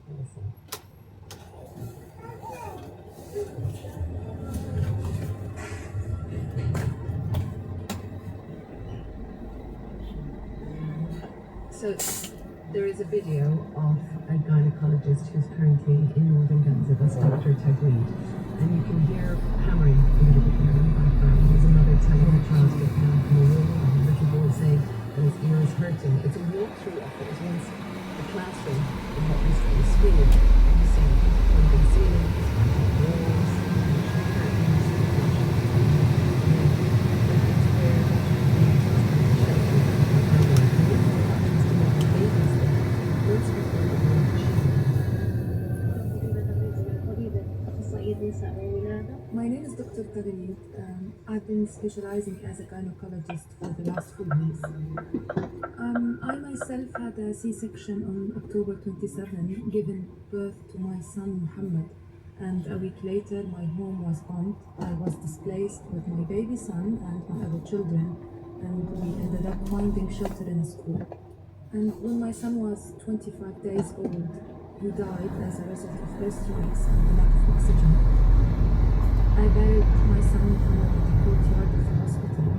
Listen. So there is a video of a gynecologist who's currently in Northern Gaza, that's Dr. Tagreed, and you can hear hammering a little bit there in the background. There's a mother telling her child to get down from the wall, and the little boy saying that his ear is hurting. It's a walkthrough of what was once a classroom in what used to be a school. And you see floating ceilings, walls, curtains, My name is Dr. Tagreed. I've been specializing as a gynecologist for the last 4 years. I myself had a C-section on October 27, giving birth to my son Muhammad, and a week later my home was bombed. I was displaced with my baby son and my other children, and we ended up finding shelter in a school. And when my son was 25 days old, he died as a result of air strikes and the lack of oxygen. I buried my son in the courtyard of the hospital.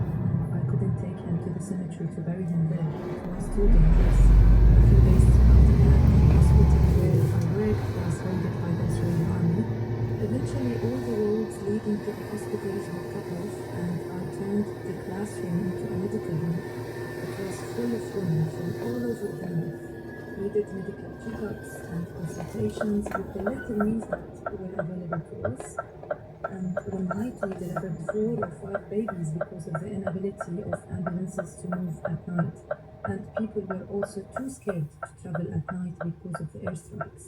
I couldn't take him to the cemetery to bury him there. It was too dangerous. A few days after that, the hospital where I worked was raided by the Israeli army. Eventually, all the roads leading to the hospitals were cut off, and I turned the classroom into a medical room. It was full of women from all over the north. We did medical checkups and consultations with the little means that were available to us. And one night we delivered 4 or 5 babies because of the inability of ambulances to move at night. And people were also too scared to travel at night because of the airstrikes.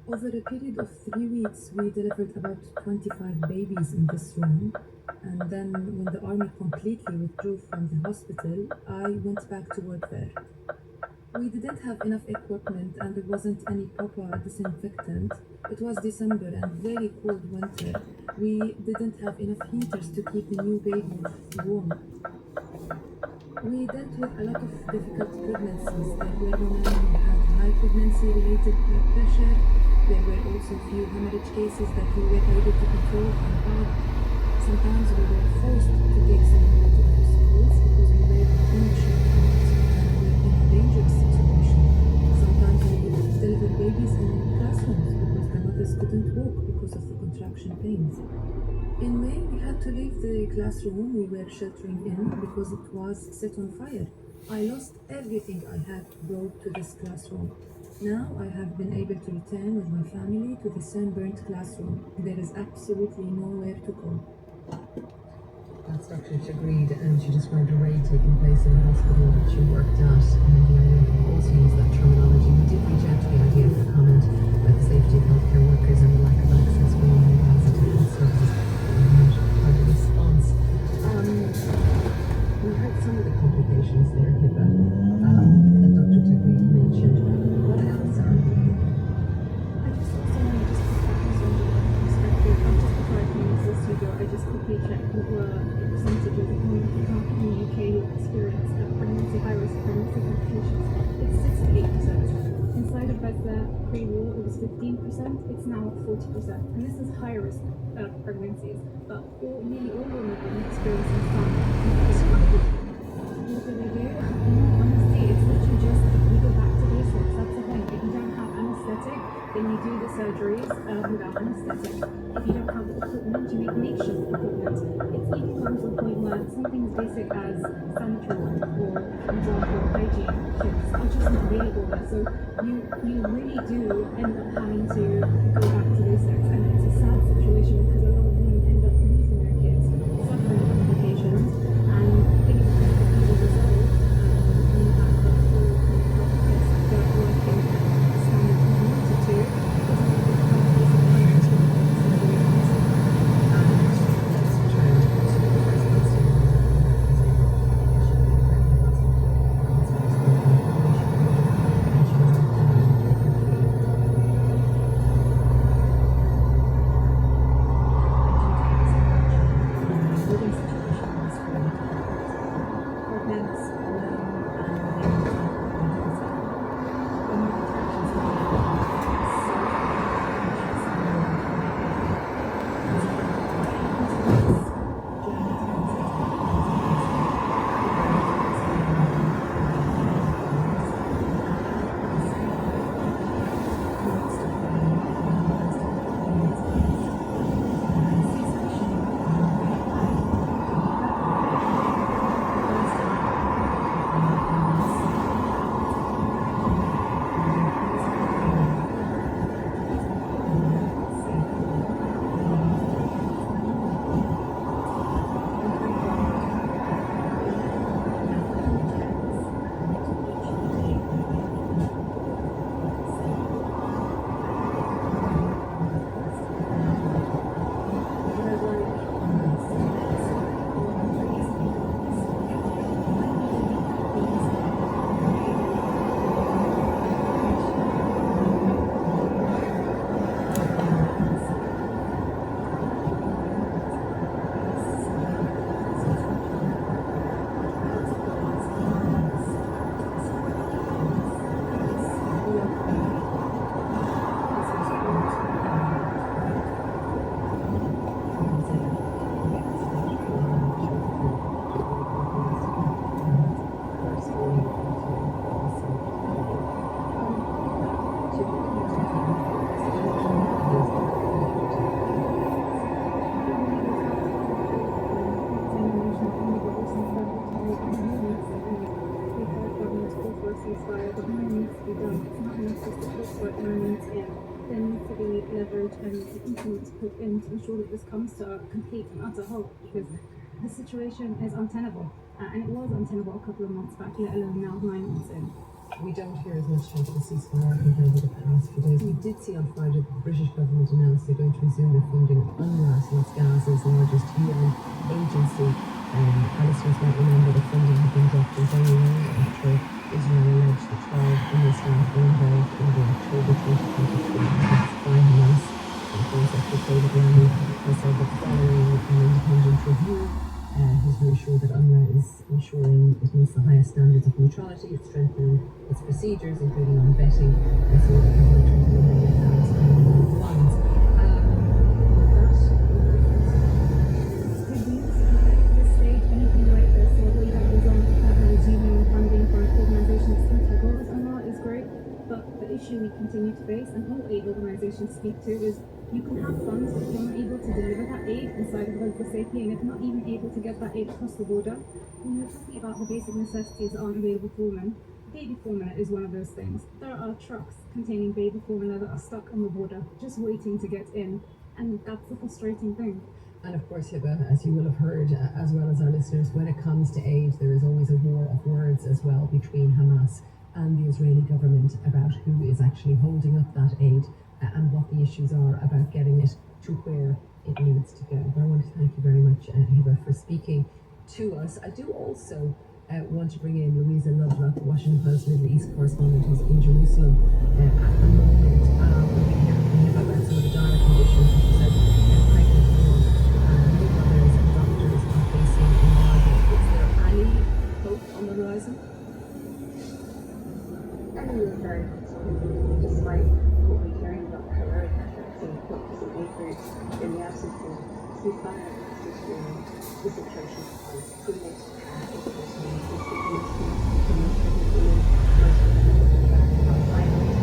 Over a period of 3 weeks, we delivered about 25 babies in this room. And then when the army completely withdrew from the hospital, I went back to work there. We didn't have enough equipment and there wasn't any proper disinfectant. It was December and very cold winter. We didn't have enough heaters to keep the new babies warm. We dealt with a lot of difficult pregnancies. There were women who had high pregnancy-related blood pressure. There were also few hemorrhage cases that we were able to control and bad. Sometimes we were forced to take someone to other schools because we were unsure dangerous situation. Sometimes we would deliver babies in classrooms because the mothers couldn't walk because of the contraction pains. In May, we had to leave the classroom we were sheltering in because it was set on fire. I lost everything I had brought to this classroom. Now I have been able to return with my family to the sunburnt classroom. There is absolutely nowhere to go. That's Dr. Tagreed, and she described a raid taking place in the hospital that she worked at, and the idea can also use that terminology. We did reach out to the idea for comment about the safety of healthcare workers and the lack of access for women in Gaza to health services, and not quite a response. We heard some of the complications there, Hiba, that Dr. Tagreed mentioned. What else are there? I just also want to just put that perspective. Just before I came into the studio, I just quickly checked what were the percentages of women in the UK who experienced pregnancy, high-risk pregnancy complications. It's 68%. Inside of Gaza, pre-war, it was 15%. It's now at 40%. And this is high-risk pregnancies. But nearly all women are experiencing some. What do they do? Honestly, it's literally just, we go back to basics. That's the thing. If you don't have anesthetic, then you do the surgeries without anesthetic. If you don't have the equipment, you make makeshift equipment. It's even come to a point where something as basic as sanitary or, for example, hygiene kits are just not available there. So you really do end up having to go back to basics, and it's a sad situation because a lot of women end up losing their kids, suffering complications, and things that as a result, when you have the full healthcare sector working at the standard we wanted to, doesn't have the kind of basic hygiene to be leveraged and continue to put in to ensure that this comes to a complete and utter halt, because the situation is untenable. And it was untenable a couple of months back, let alone now 9 months in. We don't hear as much about the ceasefire compared to the past few days. We did see on Friday that the British government announced they're going to resume their funding of UNRWA, so it's Gaza's largest UN agency. Our listeners might remember the funding had been dropped in January after Israel alleged that 12 UNRWA staff were involved in the October 2023 attacks by Hamas. And Foreign Secretary David Lammy has said that following an independent review, he's reassured that UNRWA is ensuring it meets the highest standards of neutrality, it's strengthening its procedures, including on vetting, and so that the monitoring will remain enhanced and funds. It's good news. At this stage, anything like this, or what that goes on resuming funding for an organisation as integral as UNRWA is great, but the issue we continue to face, and all aid organisations speak to, is you can have funds, but if you're not able to deliver that aid inside of Gaza safely, and if not even able to get that aid across the border, when you're talking about the basic necessities that aren't available for women, baby formula is one of those things. There are trucks containing baby formula that are stuck on the border, just waiting to get in, and that's the frustrating thing. And of course, Hiba, as you will have heard, as well as our listeners, when it comes to aid, there is always a war of words as well between Hamas and the Israeli government about who is actually holding up that aid and what the issues are about getting it to where it needs to go. But I want to thank you very much, Hiba, for speaking to us. I do also want to bring in Louisa Lovelock, Washington Post Middle East correspondent, who's in Jerusalem at the moment. We'll be hearing from Hiba about some of the dire conditions that she said pregnant women and new mothers and doctors are facing in Gaza. Is there any hope on the horizon? Emily is very concerned, despite what we're hearing about the heroic efforts of doctors and aid groups in the absence of ceasefire and ceasefire. The situation becomes teenage care, of course, means the most pregnant women, most women outside of it.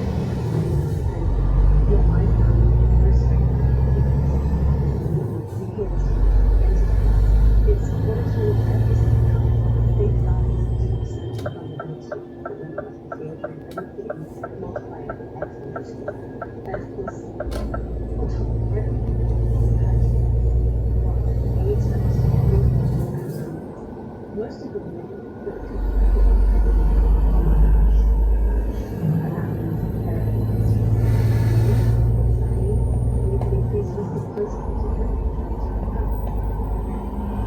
And what I found most striking, we hear this again today, is what is really every single time they dies in the sense of vulnerability that women must feel during pregnancy and multiply it exponentially. And of course, on top of everything, we've had what AIDS and most of the women that are pregnant are mothers. And that means they're what does that mean? We can increase risk of postpartum death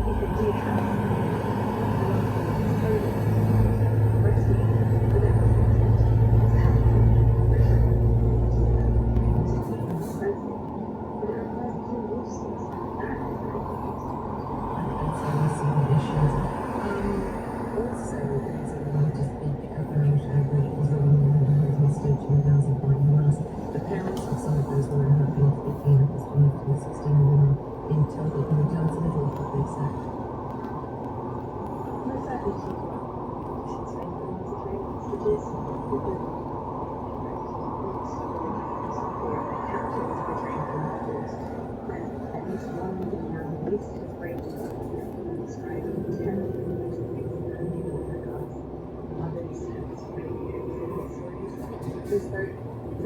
if they do have a lot of breastfeeding, they don't have consent to have expensive, but it requires a whole resource. That is very And so we see the issues. Also, Louisa, we want to speak about the Israeli women who were hostage in Gaza by Hamas. The parents of some of those women have been speaking, and it was believed to be 16 women in total. Can you tell us a little of what they've said? most likely to since they were concentrating hostages with the captives returning from the wars. And at least one woman now released has braved it up and described terrible things that they with their guns. Others have described very serious stories. There's for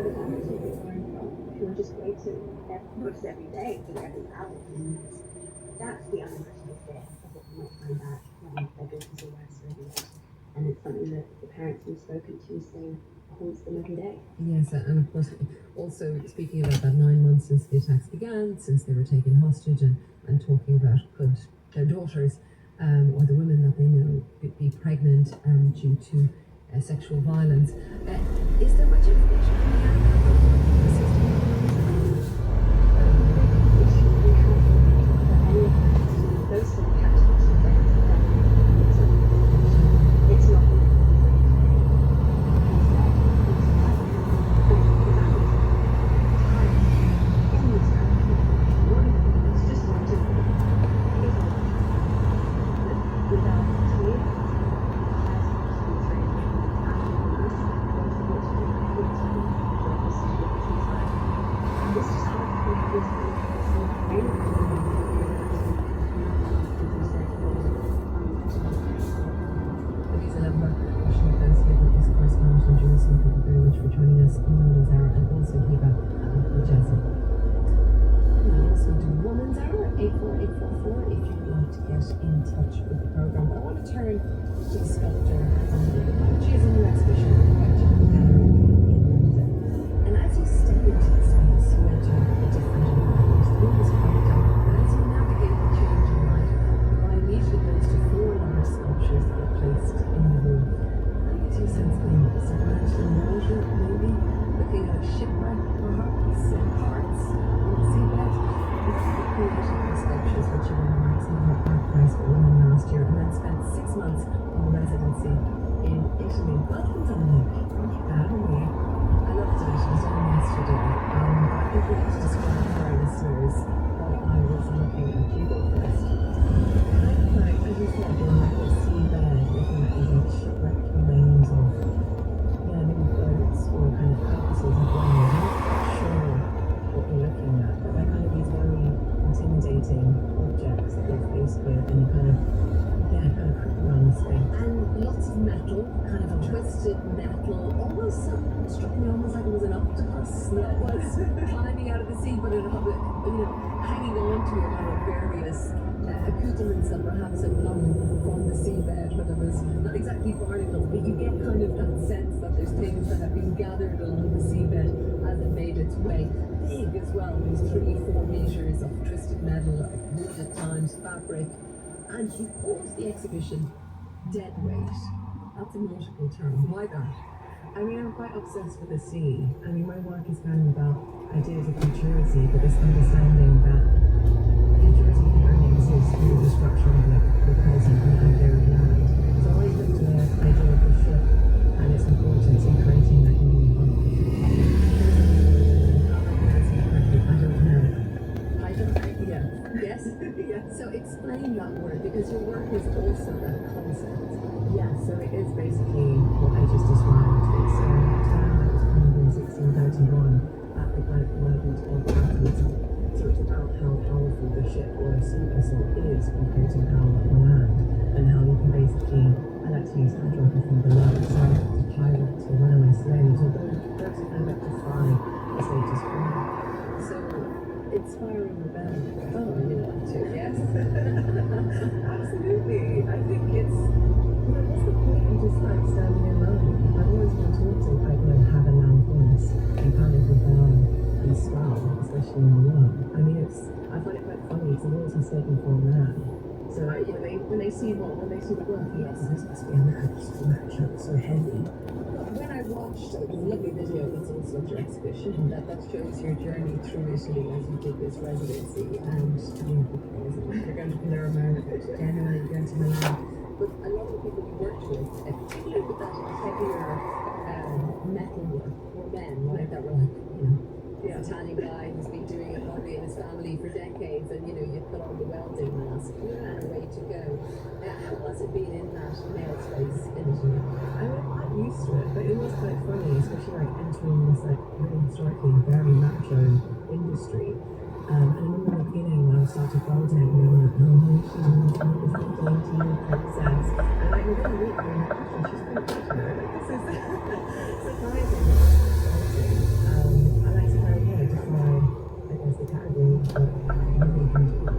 the families who they've learned from, who are just waiting their books every day for every hour. That's the unimaginable fear of what we might find out when their business arrests regulars. And it's something that the parents we've spoken to say haunts them every day. Yes, and of course, also speaking about that 9 months since the attacks began, since they were taken hostage, and talking about could their daughters or the women that they know be pregnant due to sexual violence. Is there much information coming out about the system? Those who are captives are very it's not without kind of twisted metal, almost struck me almost like it was an octopus that was climbing out of the sea, but it had, hanging on to it out of various accoutrements that perhaps had come from the seabed, where there was not exactly barnacles, but you get kind of that sense that there's things that have been gathered along the seabed as it made its way. Big as well, these 3-4 meters of twisted metal, wood at times, fabric, and he calls the exhibition dead weight. That's a nautical term. Why that? I mean, I'm quite obsessed with the sea. I mean, my work is kind of about ideas of futurity, but this understanding that futurity can only exist through the destruction of the present and the idea of land. So I always look to the idea of the ship and its importance in creating that new world. Yes? So explain that word, because your work is also that concept. Yeah, so it is basically what I just described. It's a term that was coined in 1631 at the Great Convergence of Capitalism. So it's about how powerful the ship or a sea vessel is in creating power on land, and how you can basically, I like to use hydrogen from below, so the pirates or runaway slaves, or those who kind of electrify the status quo. So inspiring rebellion. Oh, you want to, yes? Absolutely. I think it's, what's the point in just like standing alone? I've always been taught to like, have a loud voice and kind of rebel and swell, especially in the work. I mean, I find it quite funny because I'm always mistaken for a man. So like, when they see the work, yes, this must be a man, it's so macho, so heavy. When I watched, there's a lovely video that's also at your exhibition that shows your journey through Italy as you did this residency, and you're going to Palermo, Genoa, you're going to Milan. But a lot of the people you worked with, particularly with that heavier metal work, were men, right? That were like, this Italian guy who's been doing it probably in his family for decades, and you put on the welding mask and away to go. How has it been in that male space in Italy? I mean, I'm quite used to it, but it was quite funny, especially like entering this like really historically very macho industry. And I remember in the beginning when I started welding, we were like, oh no, she's a beautiful, dainty princess. And like within a week, we were like, actually, she's pretty good, like this is surprising. I like to kind of defy, I guess, the category of what women can do.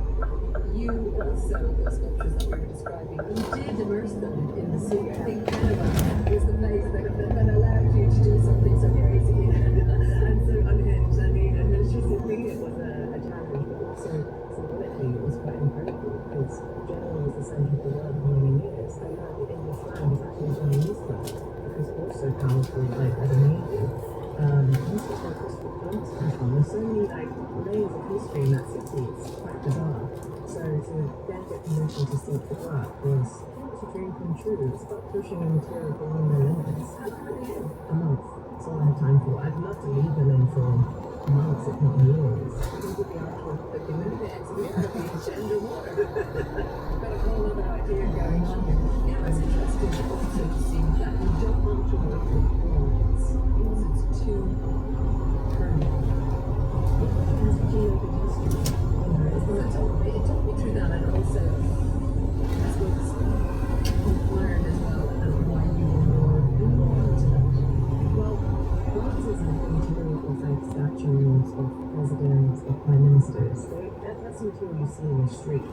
You also, the sculptures that we were describing, you did immerse them in the sea. I think Genoa was the place that allowed you to do something so crazy And so unhinged. I mean, and logistically it was a challenge, but also symbolically it was quite incredible because Genoa was the centre of the world for many years, and now the English land is actually a Chinese land, which was also powerful, like as a navy. Also where Christopher Columbus comes from. There's so many like layers of history in that city. It's quite bizarre. So to then get permission to see the work was a dream come true. It's about pushing the material beyond their limits. A month. That's all I had time for. I'd love to leave them in for months, if not years. I think with the artwork that they made it, so we have to be gender war. Got a whole other idea going on here. It's interesting also to see that you don't want to work with words because it's too permanent. It has a geologic history. It took me through that, and also, I suppose, learned as well why you were more into that. Well, bronze is the material of like statues of presidents, of prime ministers. That's the material you see in the street,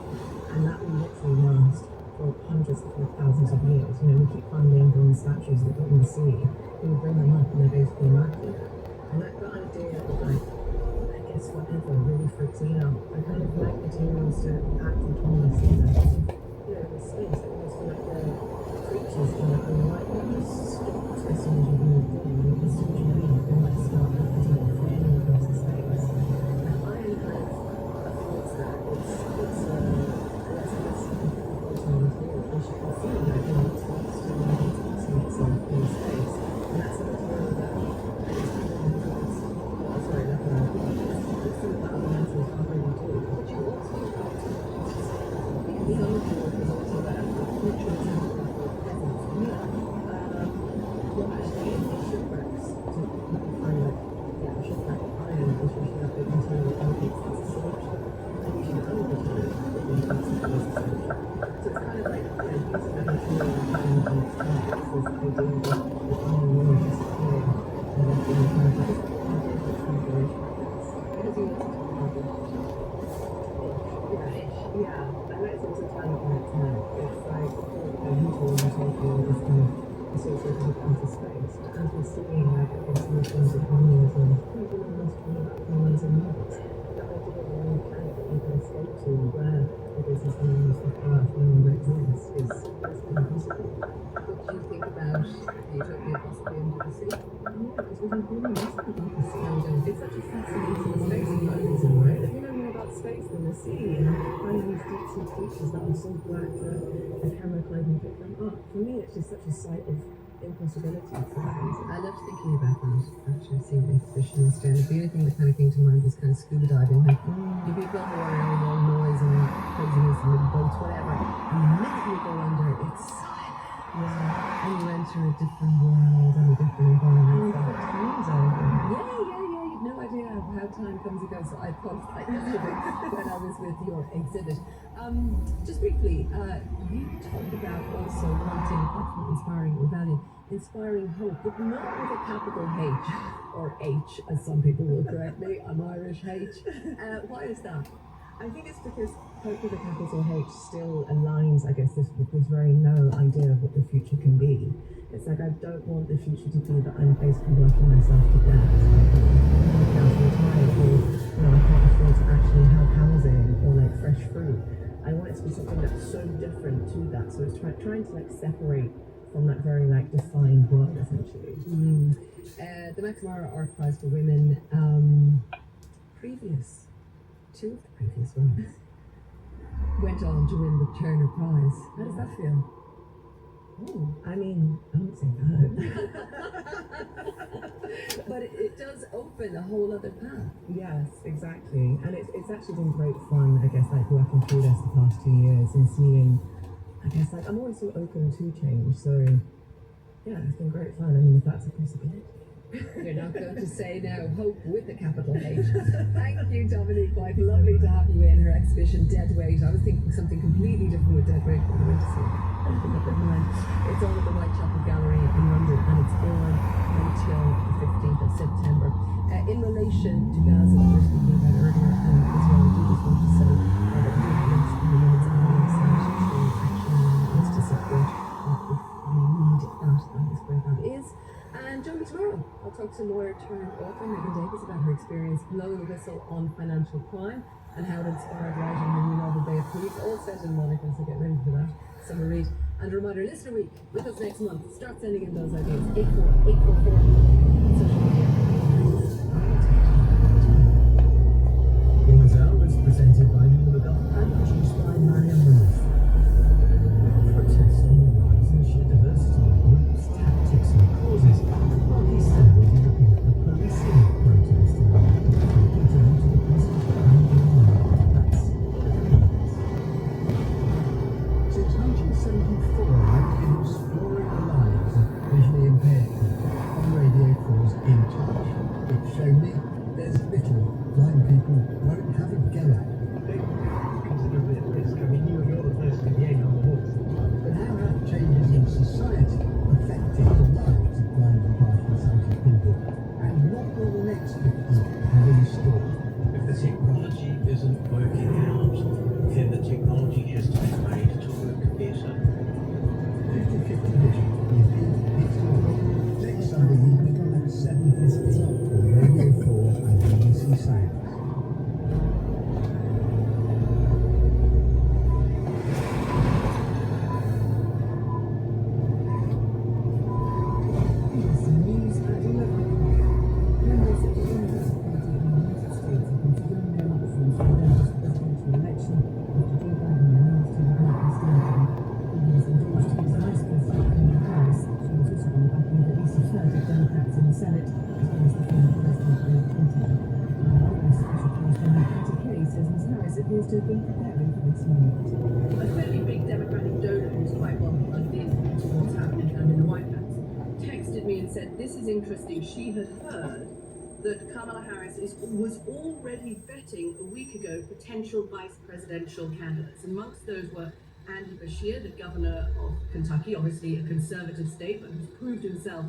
and that will literally last for hundreds if not thousands of years. We keep finding bronze statues that go in the sea. We bring them up and they're basically immaculate. And that idea of like, I guess whatever really freaks me out. I kind of like materials to act autonomously in the space. I almost feel like they're creatures in their own right. Not just stop as soon as you do a thing. As soon as you leave, they might start acting freely across the space. And I am kind of towards that. It's which you can see, like, it's expressing itself in space. And that's a material that sorry, that's what I think. It's something that other mentors can't really do. But you also got to the other work is also that literally presence. Well, actually, in shipwreck, Yeah, I know it's also kind of like it's like usually when you're talking this kind of associated with outer space, but as we're seeing like across the things of communism, people are not talking about communism Mars, that idea of a new planet that you can escape to where the business means the power no longer exists is impossible. What do you think about the utopia possibly under the sea? Yeah, because we don't really know about the sea. No, we don't. It's such a fascinating space mechanism, right? If you know more about space than the sea and finding these deep sea creatures that are so black that a camera can't even pick them up, for me it's just such a sight of impossibility for that reason. I loved thinking about that after seeing the exhibition in Australia. The only thing that kind of came to mind was kind of scuba diving, like you people who are around all noise and craziness and little boats, whatever, and the minute you go under, it's silent. Yeah, and you enter a different world and a different environment. Time's over. Yeah. You've no idea how time comes and goes. So I thought like yesterday when I was with your exhibit. Just briefly, you talked about also wanting, apart from inspiring rebellion, inspiring hope, but not with a capital H, or H, as some people will correct me. I'm Irish H. Why is that? I think it's because hope with a capital H still aligns, I guess, with this very narrow idea of what the future can be. It's like I don't want the future to be that I'm basically working myself to death. I'm tired, or I can't afford to actually have housing or like fresh fruit. I want it to be something that's so different to that. So it's trying to like separate from that very like defined world essentially. The Max Mara Art Prize for Women, two of the previous ones went on to win the Turner Prize. How does that feel? Oh, I mean, I won't say that. But it does open a whole other path. Yes, exactly. And it's actually been great fun, I guess, like working through this the past 2 years and seeing, I guess, like I'm always so open to change. So, yeah, it's been great fun. I mean, if that's a possibility. You're not going to say now, hope with a capital H. Thank you, Dominique White. Lovely to have you in her exhibition, Dead Weight. I was thinking something completely different with Dead Weight when I went to see it. It's on at the Whitechapel Gallery in London and it's on until the 15th of September. In relation to Gaza that we were speaking about earlier as well, I do just want to say that we do have links in the minutes and the website to actually us to support if we need that. That is where that is. And join me tomorrow. I'll talk to lawyer turned author Megan Davis about her experience blowing the whistle on financial crime and how it inspired writing her new novel Bay of Thieves, all set in Monaco, so get ready for that. Summer read. And a reminder, Listener Week with us next month. Start sending in those ideas. 84844 on social media. Gazelle was presented by Neil McGough and produced by Mariam Roof. Protests on the rise in sheer diversity of groups, tactics and causes. Party several European policing protests in talking down to the president and beyond. That's since 1974, I've been exploring the lives of visually impaired people on Radio 4's In Touch. It showed me there's little blind people won't have a go at. Considerably at risk. I mean, you're the person with the egg on the horse. But how have changes in society affected the lives of blind and partially sighted people? And what will the next 50 have in store? If the technology isn't working out, then the technology has to be made to work better. 50/50 vision with It's Global. Next Sunday evening at 7:50 on Radio 4 and BBC Sounds. Appears to have been preparing for this moment. A fairly big Democratic donor who's quite well plugged in to what's happening down in the White House texted me and said, "This is interesting. She had heard that Kamala Harris was already vetting a week ago potential vice presidential candidates. Amongst those were Andy Beshear, the governor of Kentucky, obviously a conservative state, but who's proved himself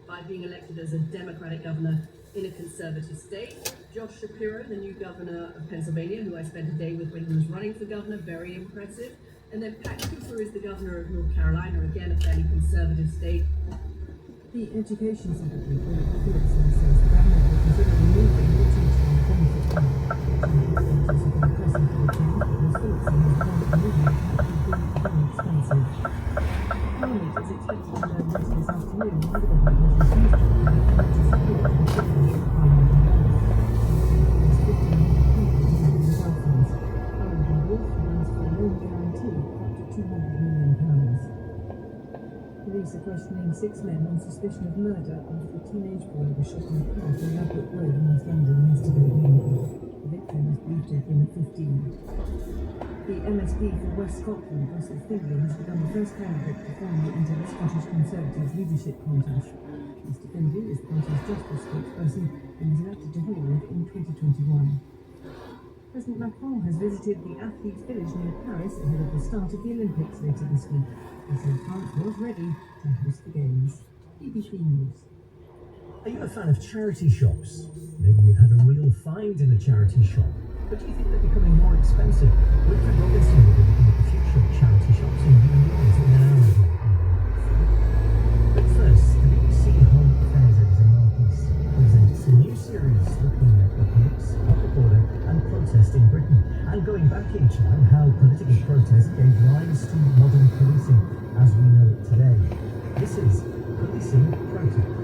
by being elected as a Democratic governor In a conservative state, Josh Shapiro, the new governor of Pennsylvania, who I spent a day with when he was running for governor, very impressive. And then Pat Cooper is the governor of North Carolina, again a fairly conservative state. The Education Secretary, Philip Phillipson, says the government will consider removing the teaching benefit plan. Teachers have been pressing for the change, but Ms. Phillipson has warned removing it would be very expensive. Parliament is expected to learn later this afternoon why the government has refused to provide financial support to the children of Parliament members. There's 1,500 people living in Belfast. Parliament Wolf runs for a loan guarantee of up to £200 million. Police are questioning 6 men on suspicion of murder after a teenage boy was shot in the park on Ladbroke Road in West London yesterday evening. The victim is believed to have been 15. The MSP for West Scotland, Russell Findlay, has become the first candidate to formally enter the Scottish Conservatives leadership contest. Mr Findlay is the party's justice spokesperson and was elected to Holyrood in 2021. President Macron has visited the Athletes' Village near Paris ahead of the start of the Olympics later this week. He said France was ready to host the Games. BBC News. Are you a fan of charity shops? Maybe you've had a real find in a charity shop, but do you think they're becoming more expensive? Wilfred Robinson will be looking at the future of charity shops in New York now. But first, the BBC Home Affairs editor Marcus presents a new series looking at the police, public order and protest in Britain, and going back in time how political protest gave rise to modern policing as we know it today. This is Policing Protest.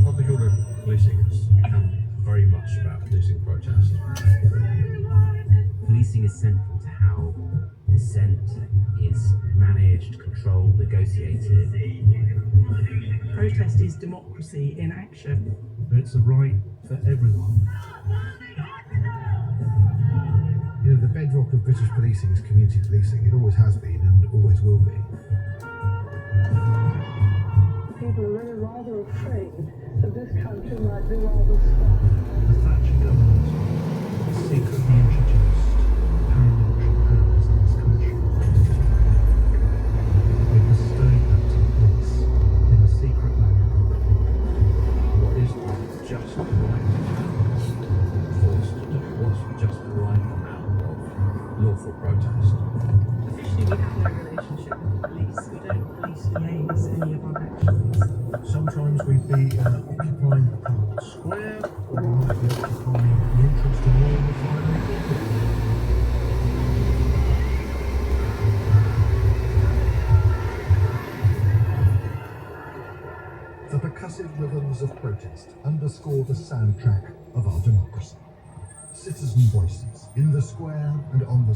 Public order policing has become very much about policing protest. Policing is central to how dissent is managed, controlled, negotiated. Protest is democracy in action. It's a right for everyone. You know, the bedrock of British policing is community policing. It always has been and always will be. People are really rather afraid that this country might be rather stuck. The Thatcher government secretly introduced paramilitary powers in this country. They bestowed that to the police in a secret manner. What is just the right forced to do? What's just the right amount of lawful protest? Officially, we have no relationship with the police. We don't police liaise any of our actions. Sometimes we'd be occupying a public square, or we might be occupying the entrance to Royal Refinery. The percussive rhythms of protest underscore the soundtrack of our democracy. Citizen voices in the square and on the